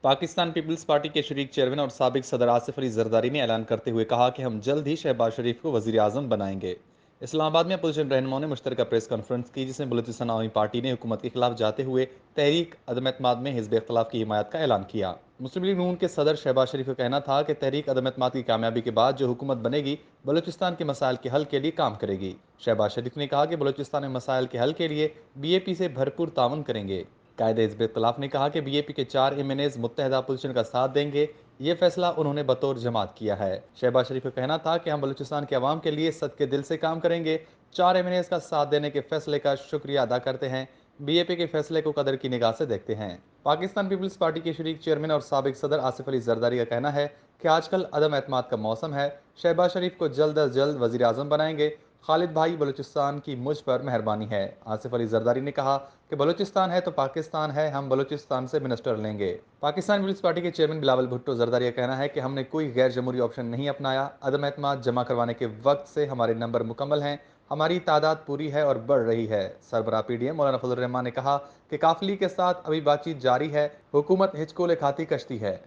Pakistan peoples party के शरीक chairman और साबिक सदर आसिफ अली जरदारी ने ऐलान करते हुए कहा कि हम जल्द ही शहबाज शरीफ को वजीर आजम बनाएंगे। इस्लामाबाद में अपोजिशन रहनुमाओं ने मुश्तरका प्रेस कॉन्फ्रेंस की, जिसमें बलूचिस्तान अवामी पार्टी ने हुकूमत के खिलाफ जाते हुए तहरीक अदम एतमाद में हिजब इख्तलाफ की हिमायत का ऐलान किया। मुस्लिम लीग नून के सदर शहबाज शरीफ का कहना था कि तहरीक अदम एतमाद की कामयाबी के बाद जो हुकूमत बनेगी बलूचिस्तान के मसाइल के हल के लिए काम करेगी। शहबाज शरीफ ने कहा कि बलूचिस्तान में मसाइल के हल के लिए BAP से भरपूर ताउन करेंगे। कायदे हिज़्ब इख्तिलाफ ने कहा कि BAP के 4 MNAs मुत्तहदा अपोजिशन का साथ देंगे। ये फैसला उन्होंने बतौर जमात किया है। शहबाज शरीफ का कहना था कि हम बलूचिस्तान के अवाम के लिए सदके दिल से काम करेंगे। 4 MNAs का साथ देने के फैसले का शुक्रिया अदा करते हैं। BAP के फैसले को कदर की निगाह से देखते हैं। पाकिस्तान पीपल्स पार्टी के शरीक चेयरमैन और साबिक सदर आसिफ अली जरदारी का कहना है कि आजकल अदम एतमाद का मौसम है। शहबाज शरीफ को जल्द अज जल्द वजीर आजम बनाएंगे। खालिद भाई, बलूचिस्तान की मुझ पर मेहरबानी है। आसिफ अली जरदारी ने कहा कि बलूचिस्तान है तो पाकिस्तान है, हम बलूचिस्तान से मिनिस्टर लेंगे। पाकिस्तान पीपल्स पार्टी के चेयरमैन बिलावल भुट्टो जरदारी का कहना है कि हमने कोई गैर जमहूरी ऑप्शन नहीं अपनाया। अदम एतमाद जमा करवाने के वक्त से हमारे नंबर मुकम्मल हैं। हमारी तादाद पूरी है और बढ़ रही है। सरबराह PDM मौलाना फजल रहमान ने कहा कि काफिली के साथ अभी बातचीत जारी है। हुकूमत हिचकोले खाती कश्ती है।